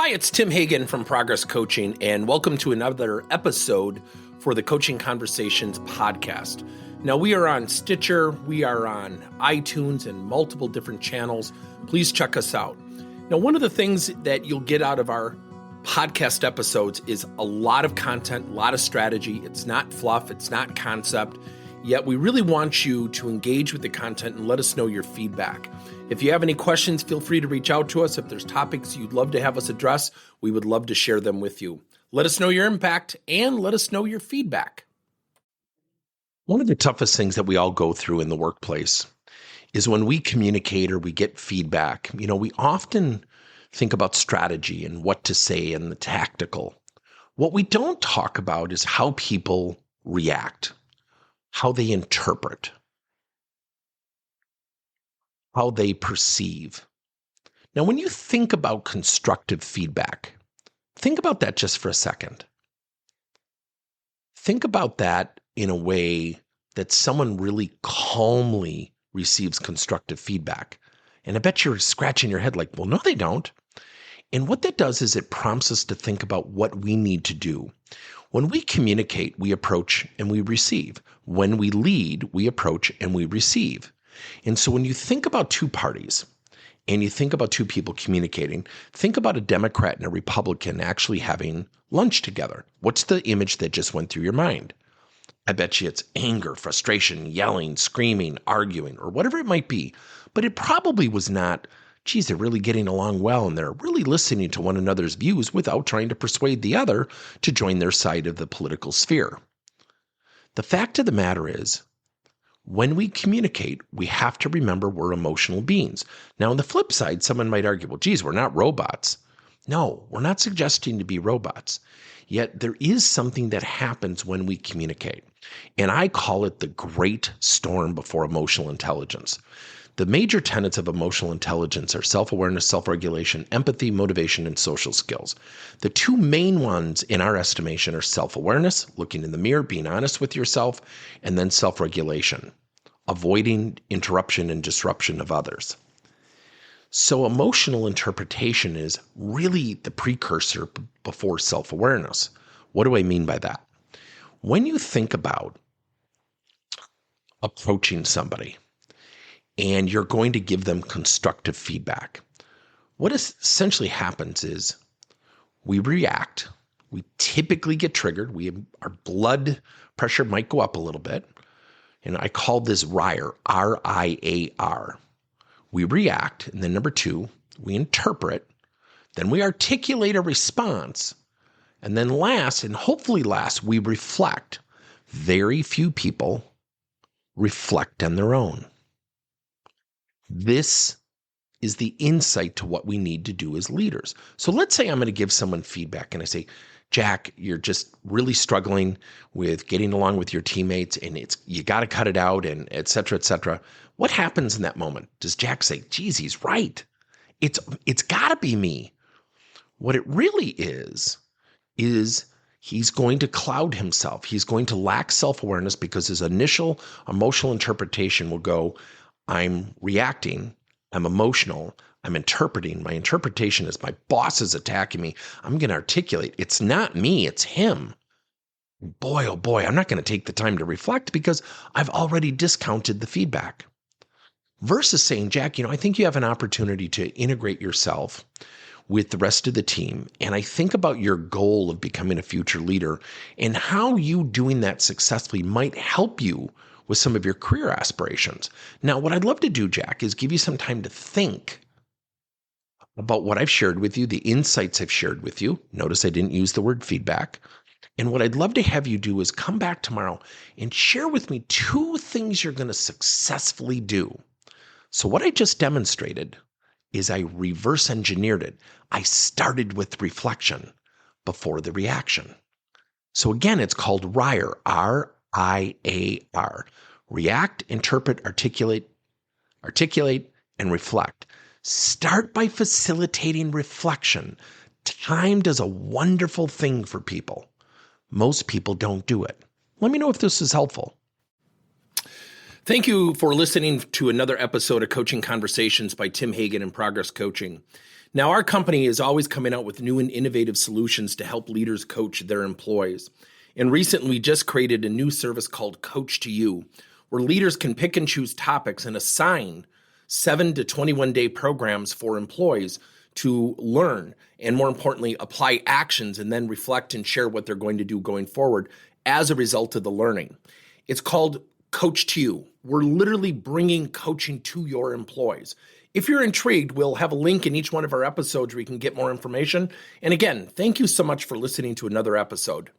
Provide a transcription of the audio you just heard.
Hi, it's Tim Hagan from Progress Coaching, and welcome to another episode for the Coaching Conversations podcast. Now, we are on Stitcher, we are on iTunes, and multiple different channels. Please check us out. Now, one of the things that you'll get out of our podcast episodes is a lot of content, a lot of strategy. It's not fluff, it's not concept, yet we really want you to engage with the content and let us know your feedback. If you have any questions, feel free to reach out to us. If there's topics you'd love to have us address, we would love to share them with you. Let us know your impact and let us know your feedback. One of the toughest things that we all go through in the workplace is when we communicate or we get feedback. We often think about strategy and what to say and the tactical. What we don't talk about is how people react, how they interpret, how they perceive. Now, when you think about constructive feedback, think about that just for a second. Think about that in a way that someone really calmly receives constructive feedback. And I bet you're scratching your head like, well, no, they don't. And what that does is it prompts us to think about what we need to do. When we communicate, we approach and we receive. When we lead, we approach and we receive. And so when you think about two parties and you think about two people communicating, think about a Democrat and a Republican actually having lunch together. What's the image that just went through your mind? I bet you it's anger, frustration, yelling, screaming, arguing, or whatever it might be. But it probably was not, geez, they're really getting along well and they're really listening to one another's views without trying to persuade the other to join their side of the political sphere. The fact of the matter is, when we communicate, we have to remember we're emotional beings. Now, on the flip side, someone might argue, well, geez, we're not robots. No, we're not suggesting to be robots. Yet there is something that happens when we communicate. And I call it the great storm before emotional intelligence. The major tenets of emotional intelligence are self-awareness, self-regulation, empathy, motivation, and social skills. The two main ones in our estimation are self-awareness, looking in the mirror, being honest with yourself, and then self-regulation, avoiding interruption and disruption of others. So emotional interpretation is really the precursor before self-awareness. What do I mean by that? When you think about approaching somebody, and you're going to give them constructive feedback, what essentially happens is we react. We typically get triggered. Our blood pressure might go up a little bit. And I call this RIAR, R-I-A-R. We react. And then number two, we interpret. Then we articulate a response. And then last, and hopefully last, we reflect. Very few people reflect on their own. This is the insight to what we need to do as leaders. So let's say I'm going to give someone feedback and I say, Jack, you're just really struggling with getting along with your teammates and you got to cut it out and et cetera, et cetera. What happens in that moment? Does Jack say, geez, he's right. It's got to be me. What it really is he's going to cloud himself. He's going to lack self-awareness because his initial emotional interpretation will go, I'm reacting, I'm emotional, I'm interpreting. My interpretation is my boss is attacking me. I'm going to articulate. It's not me, it's him. Boy, oh boy, I'm not going to take the time to reflect because I've already discounted the feedback. Versus saying, Jack, I think you have an opportunity to integrate yourself with the rest of the team. And I think about your goal of becoming a future leader and how you doing that successfully might help you with some of your career aspirations. Now, what I'd love to do, Jack, is give you some time to think about what I've shared with you, the insights I've shared with you. Notice I didn't use the word feedback. And what I'd love to have you do is come back tomorrow and share with me two things you're going to successfully do. So what I just demonstrated is I reverse engineered it. I started with reflection before the reaction. So again, it's called RIAR, R-I-A-R. React, interpret, articulate, and reflect. Start by facilitating reflection. Time does a wonderful thing for people. Most people don't do it. Let me know if this is helpful. Thank you for listening to another episode of Coaching Conversations by Tim Hagan and Progress Coaching. Now, our company is always coming out with new and innovative solutions to help leaders coach their employees. And recently, we just created a new service called Coach to You, where leaders can pick and choose topics and assign 7 to 21 day programs for employees to learn and, more importantly, apply actions and then reflect and share what they're going to do going forward as a result of the learning. It's called Coach to You. We're literally bringing coaching to your employees. If you're intrigued, we'll have a link in each one of our episodes where you can get more information. And again, thank you so much for listening to another episode.